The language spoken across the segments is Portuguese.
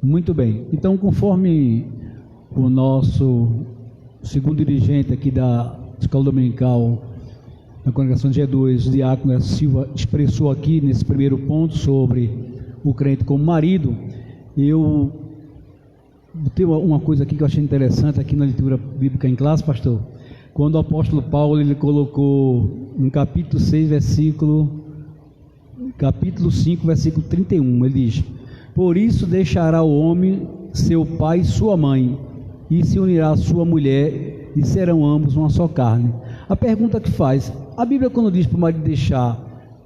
Muito bem. Então, conforme o nosso segundo dirigente aqui da Escola Dominical da Congregação de G2, o diácono Silva, expressou aqui nesse primeiro ponto sobre o crente como marido, eu tenho uma coisa aqui que eu achei interessante aqui na leitura bíblica em classe, pastor. Quando o apóstolo Paulo ele colocou no capítulo 5, versículo 31, ele diz: por isso deixará o homem seu pai e sua mãe, e se unirá à sua mulher, e serão ambos uma só carne. A pergunta que faz, a Bíblia quando diz para o marido deixar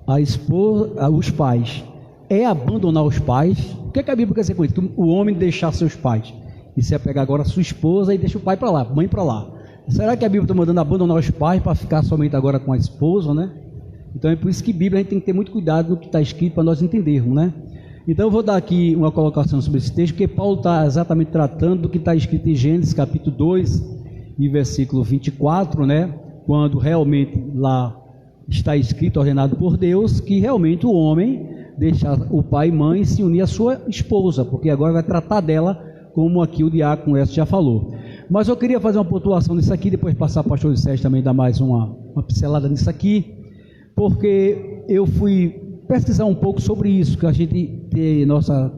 a esposa, os pais, é abandonar os pais? O que é que a Bíblia quer dizer com isso? Que o homem deixar seus pais e se apegar agora a sua esposa e deixa o pai para lá, a mãe para lá. Será que a Bíblia está mandando abandonar os pais para ficar somente agora com a esposa, né? Então é por isso que Bíblia a gente tem que ter muito cuidado no que está escrito para nós entendermos, né? Então eu vou dar aqui uma colocação sobre esse texto, porque Paulo está exatamente tratando do que está escrito em Gênesis capítulo 2 e versículo 24, né? Quando realmente lá está escrito, ordenado por Deus, que realmente o homem deixar o pai e mãe e se unir à sua esposa, porque agora vai tratar dela, como aqui o diácono já falou. Mas eu queria fazer uma pontuação nisso aqui, depois passar para o pastor Sérgio também dar mais uma pincelada nisso aqui, porque eu fui pesquisar um pouco sobre isso, que a gente tem nossa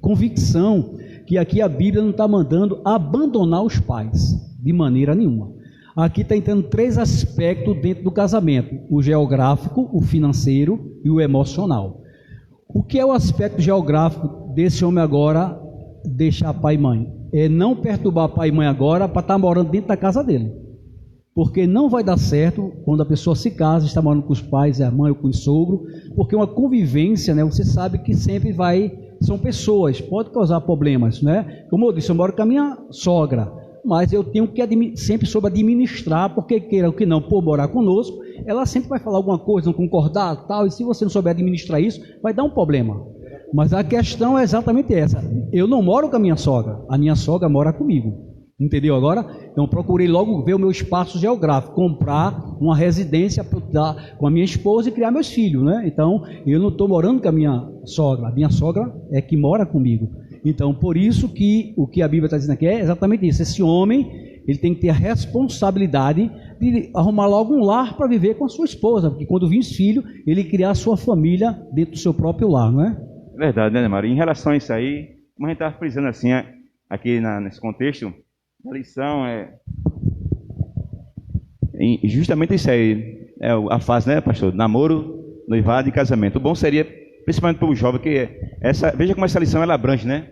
convicção que aqui a Bíblia não está mandando abandonar os pais, de maneira nenhuma. Aqui está entrando 3 aspectos dentro do casamento: o geográfico, o financeiro e o emocional. O que é o aspecto geográfico desse homem agora deixar pai e mãe? É não perturbar pai e mãe agora para estar morando dentro da casa dele, porque não vai dar certo quando a pessoa se casa, está morando com os pais, a mãe ou com o sogro, porque uma convivência, né, você sabe que sempre são pessoas, pode causar problemas, né? Como eu disse, eu moro com a minha sogra, mas eu tenho que sempre soube administrar, porque queira ou que não, por morar conosco, ela sempre vai falar alguma coisa, não concordar, tal, e se você não souber administrar isso, vai dar um problema. Mas a questão é exatamente essa: eu não moro com a minha sogra mora comigo, entendeu agora? Então eu procurei logo ver o meu espaço geográfico, comprar uma residência com a minha esposa e criar meus filhos, né? Então eu não estou morando com a minha sogra é que mora comigo. Então por isso que o que a Bíblia está dizendo aqui é exatamente isso: esse homem ele tem que ter a responsabilidade de arrumar logo um lar para viver com a sua esposa, porque quando vir os filhos, ele criar a sua família dentro do seu próprio lar, não é? Verdade, né, Mário? Em relação a isso aí, como a gente estava frisando assim, aqui nesse contexto, a lição justamente isso aí, é a fase, né, pastor? Namoro, noivado e casamento. O bom seria, principalmente para o jovem, veja como essa lição ela abrange, né?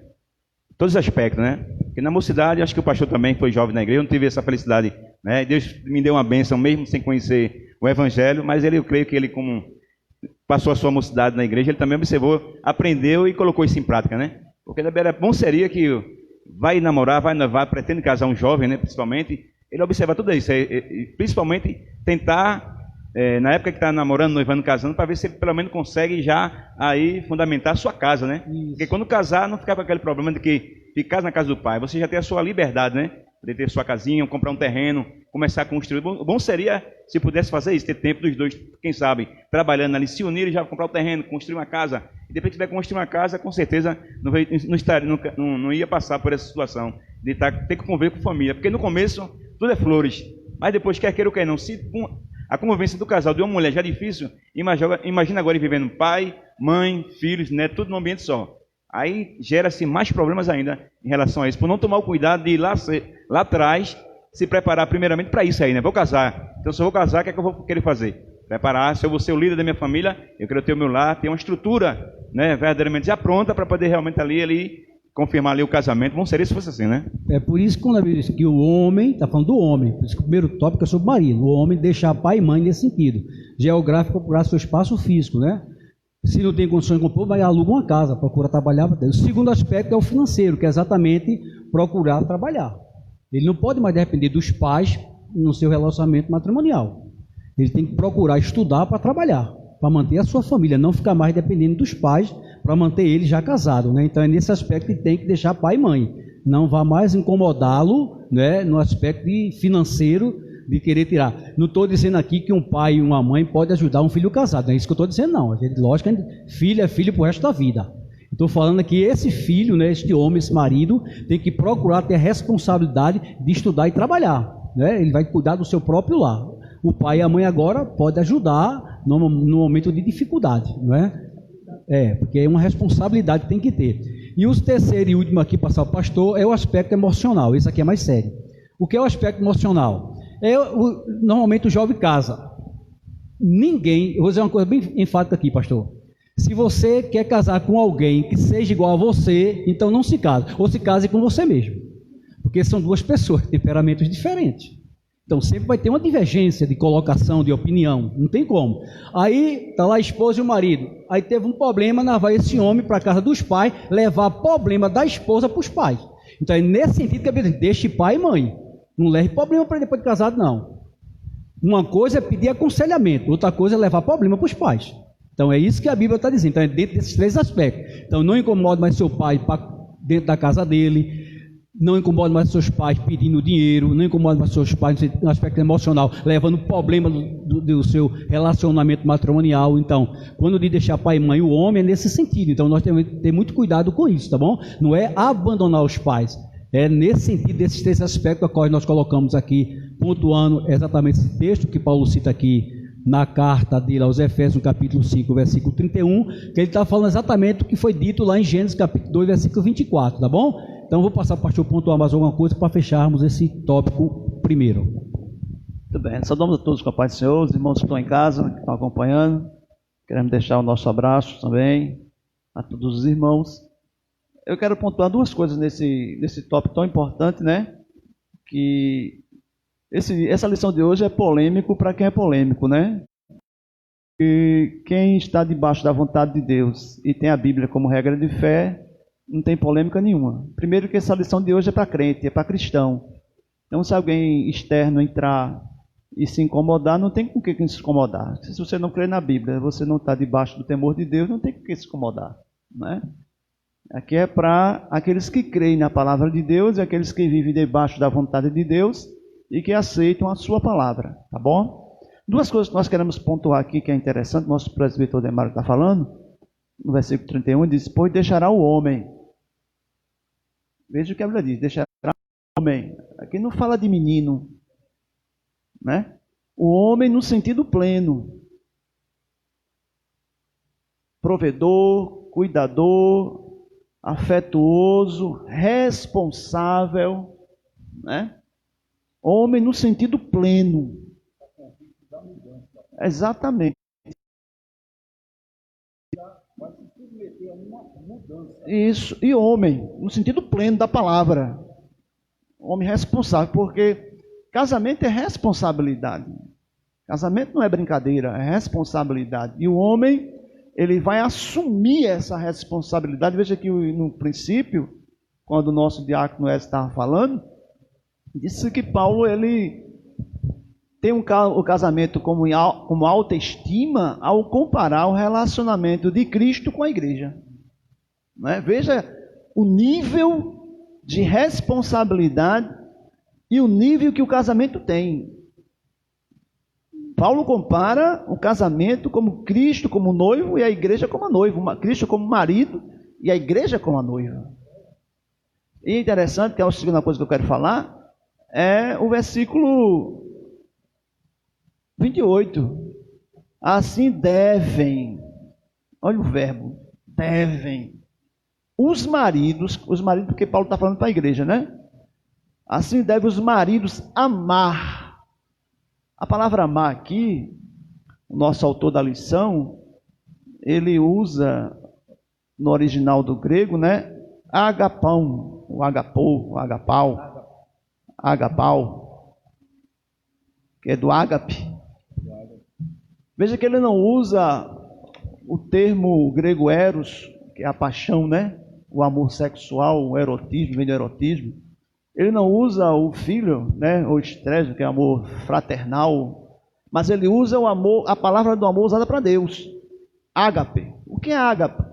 Todos os aspectos, né? Porque na mocidade, acho que o pastor também foi jovem na igreja, eu não tive essa felicidade, né? Deus me deu uma bênção, mesmo sem conhecer o evangelho, mas eu creio que ele, como passou a sua mocidade na igreja, ele também observou, aprendeu e colocou isso em prática, né? Porque bom seria que vai namorar, vai noivar, pretende casar um jovem, né? Principalmente, ele observa tudo isso, principalmente tentar, na época que está namorando, noivando, casando, para ver se ele pelo menos consegue já aí fundamentar a sua casa, né? Isso. Porque quando casar, não ficar com aquele problema de que ficar na casa do pai, você já tem a sua liberdade, né? De ter sua casinha, comprar um terreno, começar a construir. Bom seria se pudesse fazer isso, ter tempo dos dois, quem sabe, trabalhando ali, se unirem, já comprar o terreno, construir uma casa. E depois que tiver construir uma casa, com certeza não ia passar por essa situação de ter que conviver com família. Porque no começo, tudo é flores. Mas depois, quer queira ou quer não, se a convivência do casal de uma mulher já é difícil, imagina agora vivendo pai, mãe, filhos, neto, tudo num ambiente só. Aí gera-se mais problemas ainda em relação a isso, por não tomar o cuidado de ir lá atrás, se preparar primeiramente para isso aí, né? Vou casar, então se eu vou casar, o que é que eu vou querer fazer? Preparar, se eu vou ser o líder da minha família, eu quero ter o meu lar, ter uma estrutura, né, verdadeiramente já pronta para poder realmente ali confirmar ali o casamento. Bom seria se fosse assim, né? É por isso que quando a Bíblia diz que o homem, está falando do homem, por isso que o primeiro tópico é sobre o marido, o homem deixar pai e mãe nesse sentido, geográfico, procurar seu espaço físico, né? Se não tem condições de comprar, vai alugar uma casa, procura trabalhar. O segundo aspecto é o financeiro, que é exatamente procurar trabalhar. Ele não pode mais depender dos pais no seu relacionamento matrimonial. Ele tem que procurar estudar para trabalhar, para manter a sua família, não ficar mais dependendo dos pais para manter ele já casado, né? Então é nesse aspecto que tem que deixar pai e mãe. Não vá mais incomodá-lo, né, no aspecto financeiro de querer tirar. Não estou dizendo aqui que um pai e uma mãe podem ajudar um filho casado, não é isso que eu estou dizendo, não. Lógico que filho é filho para o resto da vida. Estou falando aqui, esse filho, né, este homem, esse marido, tem que procurar ter a responsabilidade de estudar e trabalhar, né? Ele vai cuidar do seu próprio lar. O pai e a mãe agora podem ajudar no momento de dificuldade, não é? Porque é uma responsabilidade que tem que ter. E o terceiro e último aqui, passar o pastor, é o aspecto emocional. Esse aqui é mais sério. O que é o aspecto emocional? Normalmente o jovem casa. Ninguém, eu vou dizer uma coisa bem enfática aqui, pastor. Se você quer casar com alguém que seja igual a você, então não se case. Ou se case com você mesmo. Porque são duas pessoas, temperamentos diferentes. Então sempre vai ter uma divergência de colocação, de opinião. Não tem como. Aí está lá a esposa e o marido. Aí teve um problema, vai esse homem para a casa dos pais, levar problema da esposa para os pais. Então é nesse sentido que a Bíblia diz, deixe pai e mãe. Não leve problema para depois de casado, não. Uma coisa é pedir aconselhamento, outra coisa é levar problema para os pais. Então é isso que a Bíblia está dizendo. Então é dentro desses três aspectos. Então não incomode mais seu pai dentro da casa dele, não incomode mais seus pais pedindo dinheiro, não incomode mais seus pais no aspecto emocional, levando problema do seu relacionamento matrimonial. Então, quando de deixar pai e mãe, o homem é nesse sentido. Então nós temos que ter muito cuidado com isso, tá bom? Não é abandonar os pais. É nesse sentido, desses três aspectos a qual nós colocamos aqui, pontuando exatamente esse texto que Paulo cita aqui na carta dele aos Efésios, no capítulo 5, versículo 31, que ele está falando exatamente o que foi dito lá em Gênesis, capítulo 2, versículo 24, tá bom? Então, vou passar para o pastor pontuar mais alguma coisa para fecharmos esse tópico primeiro. Muito bem, saudamos a todos com a paz do Senhor, os irmãos que estão em casa, que estão acompanhando. Queremos deixar o nosso abraço também a todos os irmãos. Eu quero pontuar duas coisas nesse tópico tão importante, né? Que essa lição de hoje é polêmico para quem é polêmico, né? E quem está debaixo da vontade de Deus e tem a Bíblia como regra de fé, não tem polêmica nenhuma. Primeiro que essa lição de hoje é para crente, é para cristão. Então, se alguém externo entrar e se incomodar, não tem com que se incomodar. Se você não crê na Bíblia, você não está debaixo do temor de Deus, não tem com que se incomodar, né? Aqui é para aqueles que creem na palavra de Deus e aqueles que vivem debaixo da vontade de Deus e que aceitam a sua palavra, tá bom? Duas coisas que nós queremos pontuar aqui que é interessante, nosso presbítero Demário está falando, no versículo 31, diz, pois deixará o homem. Veja o que a Bíblia diz, deixará o homem. Aqui não fala de menino, né? O homem no sentido pleno. Provedor, cuidador, afetuoso, responsável, né? Homem no sentido pleno. Exatamente. Isso, e homem, no sentido pleno da palavra. Homem responsável, porque casamento é responsabilidade. Casamento não é brincadeira, é responsabilidade. E o homem, ele vai assumir essa responsabilidade. Veja que no princípio, quando o nosso diácono estava falando, disse que Paulo, ele tem o casamento como autoestima ao comparar o relacionamento de Cristo com a igreja. Né? Veja o nível de responsabilidade e o nível que o casamento tem. Paulo compara o casamento como Cristo como noivo e a igreja como a noiva. Cristo como marido e a igreja como a noiva. E é interessante, que é a segunda coisa que eu quero falar, é o versículo 28. Assim devem, olha o verbo, devem, os maridos porque Paulo está falando para a igreja, né? Assim devem os maridos amar. A palavra amar aqui, o nosso autor da lição, ele usa no original do grego, né? Agapão, o agapou, o agapau, que é do ágape. Veja que ele não usa o termo grego eros, que é a paixão, né? O amor sexual, o erotismo, vem do erotismo. Ele não usa o filho, né? O estresse, que é amor fraternal, mas ele usa o amor, a palavra do amor usada para Deus. Ágape. O que é ágape?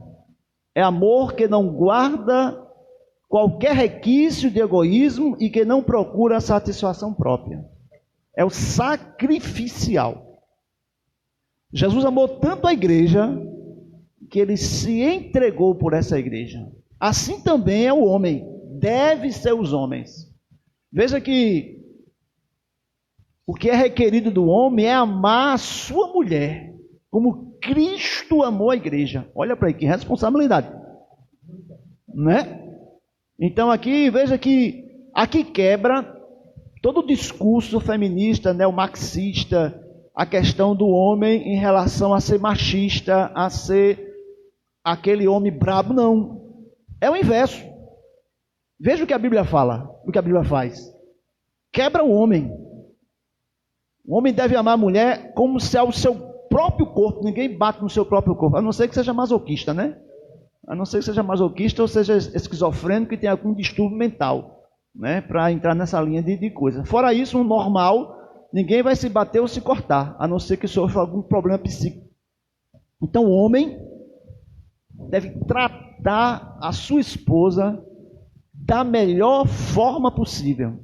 É amor que não guarda qualquer requisito de egoísmo e que não procura a satisfação própria. É o sacrificial. Jesus amou tanto a igreja que ele se entregou por essa igreja. Assim também é o homem, deve ser os homens. Veja que o que é requerido do homem é amar a sua mulher, como Cristo amou a igreja. Olha para aí, que responsabilidade, né? Então aqui, veja que aqui quebra todo o discurso feminista, neomarxista, a questão do homem em relação a ser machista, a ser aquele homem brabo, não. É o inverso. Veja o que a Bíblia fala, o que a Bíblia faz. Quebra o homem. O homem deve amar a mulher como se é o seu próprio corpo. Ninguém bate no seu próprio corpo, a não ser que seja masoquista, né? A não ser que seja masoquista ou seja esquizofrênico e tenha algum distúrbio mental, né? Para entrar nessa linha de coisa. Fora isso, um normal, ninguém vai se bater ou se cortar, a não ser que sofra algum problema psíquico. Então o homem deve tratar a sua esposa da melhor forma possível.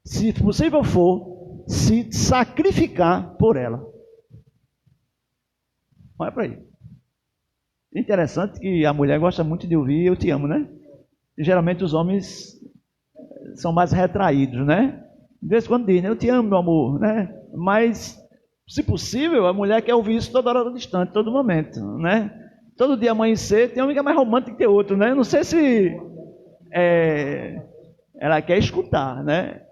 Se possível for, se sacrificar por ela. Olha para aí. Interessante que a mulher gosta muito de ouvir eu te amo, né? E geralmente os homens são mais retraídos, né? De vez em quando dizem, eu te amo, meu amor, né? Mas, se possível, a mulher quer ouvir isso toda hora, todo instante, todo momento, né? Todo dia amanhecer, tem homem que é mais romântico que outro, né? Não sei se ela quer escutar, né?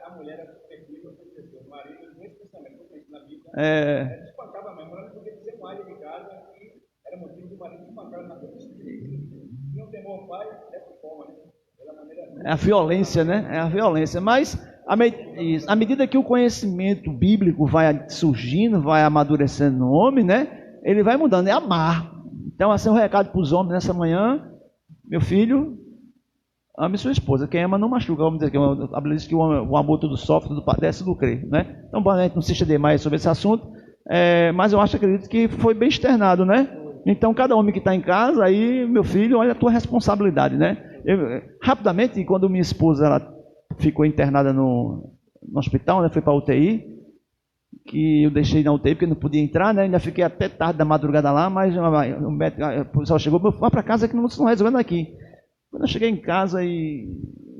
A mulher era perfil, o marido, muito pensamento, na Bíblia, ela espancava mesmo, ela não podia dizer um alho de casa, e era motivo do marido espancar na frente do filho. Não temor ao pai, dessa forma, né? Pela maneira... É a violência, né? É a violência. Mas, à medida que o conhecimento bíblico vai surgindo, vai amadurecendo no homem, né? Ele vai mudando, é amar. Então, assim, um recado para os homens nessa manhã: meu filho, ame sua esposa. Quem ama não machuca. Vamos dizer que a Bíblia diz que o amor tudo sofre, tudo padece, tudo crê, né? Então, a gente não se estender mais sobre esse assunto, mas eu acredito que foi bem externado, né? Então, cada homem que está em casa, aí, meu filho, olha a tua responsabilidade, né? Rapidamente, quando minha esposa ela ficou internada no hospital, né? Foi para a UTI, que eu deixei na UTI porque não podia entrar, né? Ainda fiquei até tarde da madrugada lá, mas o médico, a policial chegou, vai para casa que não estão resolvendo aqui. Quando eu cheguei em casa e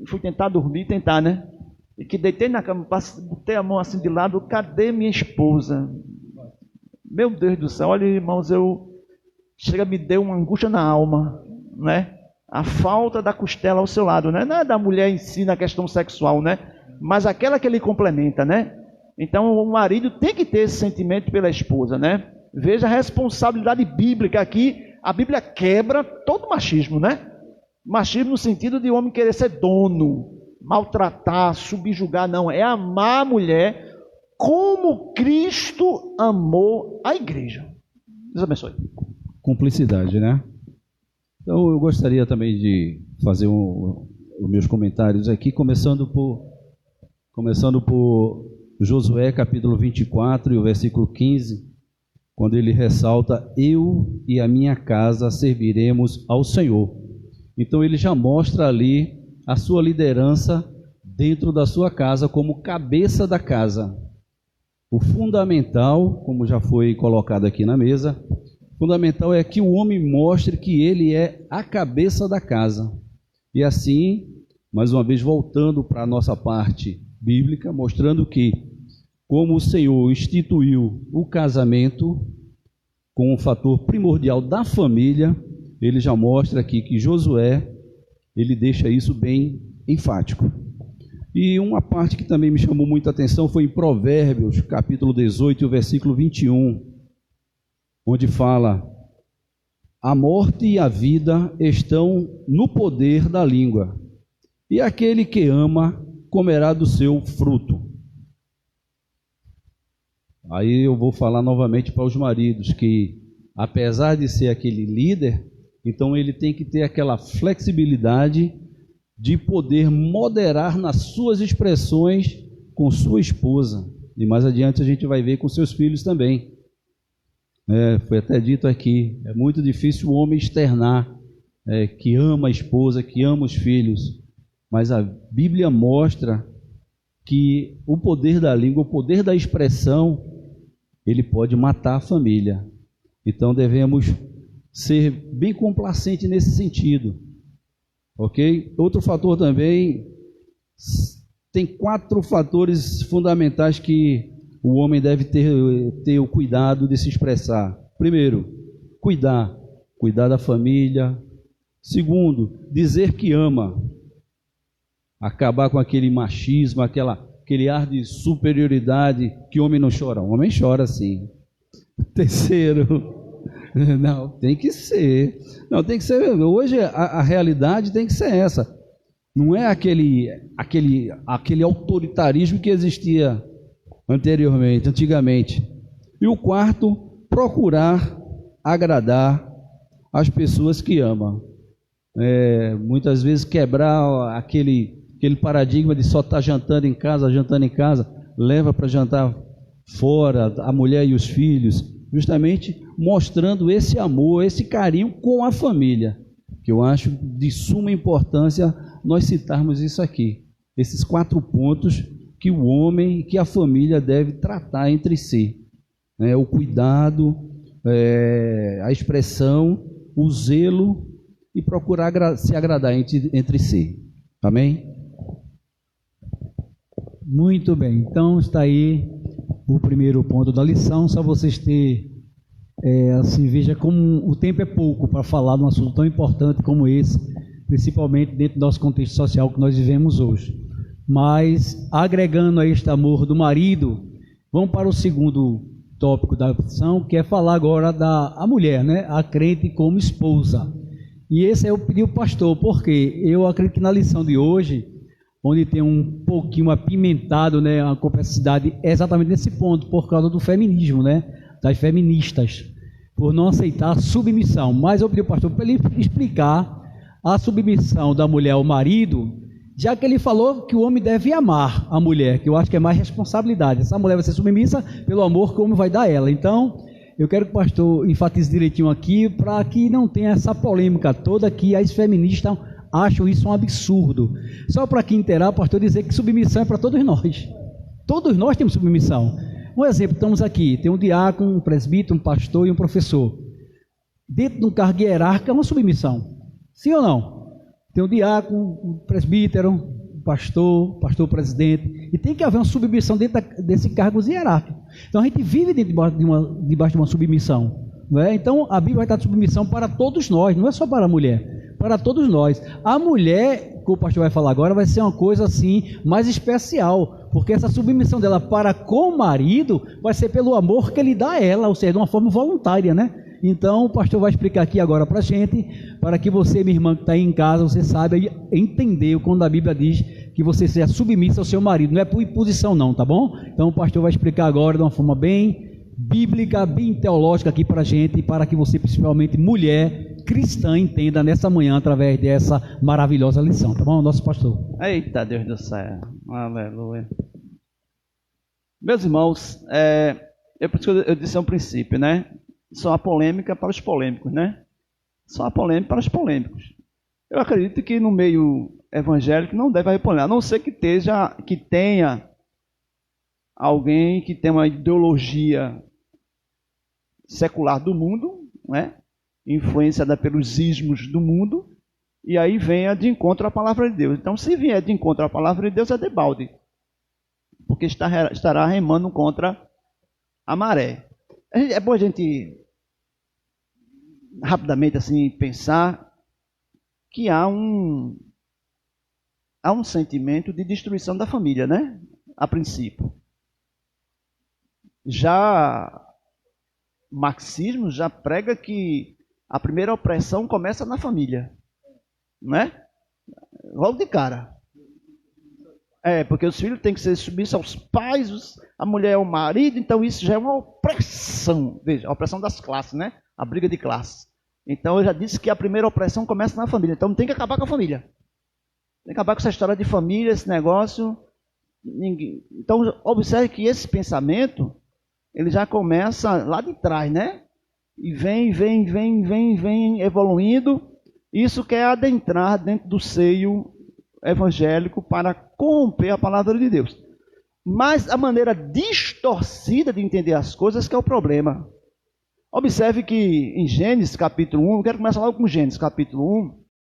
fui tentar dormir, né? E que deitei na cama, botei a mão assim de lado, cadê minha esposa? Meu Deus do céu, olha, irmãos, chega, me deu uma angústia na alma, né? A falta da costela ao seu lado, né? Não é da mulher em si na questão sexual, né? Mas aquela que ele complementa, né? Então o marido tem que ter esse sentimento pela esposa, né? Veja a responsabilidade bíblica aqui. A Bíblia quebra todo machismo, né? Machismo no sentido de o homem querer ser dono, maltratar, subjugar, não. É amar a mulher como Cristo amou a igreja. Deus abençoe. Cumplicidade, né? Então eu gostaria também de fazer os meus comentários aqui, começando por Josué capítulo 24 e o versículo 15, quando ele ressalta: eu e a minha casa serviremos ao Senhor. Então ele já mostra ali a sua liderança dentro da sua casa como cabeça da casa. O fundamental, como já foi colocado aqui na mesa, fundamental é que o homem mostre que ele é a cabeça da casa. E assim, mais uma vez voltando para a nossa parte bíblica, mostrando que, como o Senhor instituiu o casamento como um fator primordial da família, ele já mostra aqui que Josué, ele deixa isso bem enfático. E uma parte que também me chamou muita atenção foi em Provérbios, capítulo 18, versículo 21, onde fala: a morte e a vida estão no poder da língua, e aquele que ama comerá do seu fruto. Aí eu vou falar novamente para os maridos que, apesar de ser aquele líder, então ele tem que ter aquela flexibilidade de poder moderar nas suas expressões com sua esposa. E mais adiante a gente vai ver com seus filhos também. Foi até dito aqui, é muito difícil o homem externar que ama a esposa, que ama os filhos. Mas a Bíblia mostra que o poder da língua, o poder da expressão, ele pode matar a família. Então devemos ser bem complacentes nesse sentido, ok? Outro fator também, tem 4 fatores fundamentais que o homem deve ter o cuidado de se expressar. Primeiro, cuidar da família. Segundo, dizer que ama, acabar com aquele machismo, aquele ar de superioridade, que homem não chora. O homem chora sim. Terceiro, não, tem que ser. Não, tem que ser. Hoje a realidade tem que ser essa. Não é aquele autoritarismo que existia antigamente. E o quarto, procurar agradar as pessoas que amam. Muitas vezes quebrar aquele paradigma de só estar jantando em casa, leva para jantar fora a mulher e os filhos, justamente mostrando esse amor, esse carinho com a família, que eu acho de suma importância nós citarmos isso aqui, esses 4 pontos que o homem, que a família deve tratar entre si, o cuidado, a expressão, o zelo e procurar se agradar entre si. Amém? Muito bem, então está aí o primeiro ponto da lição. Só vocês terem, assim, veja como o tempo é pouco para falar de um assunto tão importante como esse, principalmente dentro do nosso contexto social que nós vivemos hoje. Mas, agregando a este amor do marido, vamos para o segundo tópico da lição, que é falar agora da mulher, né? A crente como esposa. E esse eu pedi ao pastor, porque eu acredito que na lição de hoje, onde tem um pouquinho apimentado, né, a complexidade, é exatamente nesse ponto, por causa do feminismo, né, das feministas, por não aceitar a submissão. Mas eu pedi ao pastor para ele explicar a submissão da mulher ao marido, já que ele falou que o homem deve amar a mulher, que eu acho que é mais responsabilidade. Essa mulher vai ser submissa pelo amor que o homem vai dar a ela. Então, eu quero que o pastor enfatize direitinho aqui, para que não tenha essa polêmica toda, que as feministas acham isso um absurdo. Só para quem inteirar, pastor, dizer que submissão é para todos nós. Todos nós temos submissão. Um exemplo, estamos aqui, tem um diácono, um presbítero, um pastor e um professor. Dentro de um cargo hierárquico é uma submissão. Sim ou não? Tem um diácono, um presbítero, um pastor presidente, e tem que haver uma submissão dentro desse cargo hierárquico. Então a gente vive debaixo de uma submissão. Não é? Então a Bíblia vai estar de submissão para todos nós, não é só para a mulher, para todos nós. A mulher, que o pastor vai falar agora, vai ser uma coisa assim mais especial, porque essa submissão dela para com o marido vai ser pelo amor que ele dá a ela, ou seja, de uma forma voluntária, né? Então o pastor vai explicar aqui agora para a gente, para que você, minha irmã que está aí em casa, você saiba entender quando a Bíblia diz que você seja submissa ao seu marido, não é por imposição não, tá bom? Então o pastor vai explicar agora de uma forma bem bíblica, bem teológica aqui para a gente, para que você, principalmente mulher cristã, entenda nessa manhã através dessa maravilhosa lição, tá bom? Nosso pastor. Eita, Deus do céu, aleluia. Meus irmãos, por isso que eu disse ao princípio, né? Só há polêmica para os polêmicos, né? Só há polêmica para os polêmicos. Eu acredito que no meio evangélico não deve haver polêmica, a não ser que tenha alguém que tenha uma ideologia secular do mundo, né? Influenciada pelos ismos do mundo, e aí venha de encontro à palavra de Deus. Então, se vier de encontro à palavra de Deus, é debalde, porque estará remando contra a maré. É bom a gente rapidamente assim pensar que há um sentimento de destruição da família, né? A princípio. Já o marxismo já prega que a primeira opressão começa na família, não é? Logo de cara. Porque os filhos têm que ser submissos aos pais, a mulher ao marido, então isso já é uma opressão. Veja, a opressão das classes, né? A briga de classes. Então eu já disse que a primeira opressão começa na família, então tem que acabar com a família. Tem que acabar com essa história de família, esse negócio. Então observe que esse pensamento, ele já começa lá de trás, né? E vem evoluindo. Isso quer adentrar dentro do seio evangélico para corromper a palavra de Deus. mas a maneira distorcida de entender as coisas que é o problema. Observe que em Gênesis capítulo 1, eu quero começar logo com Gênesis capítulo 1,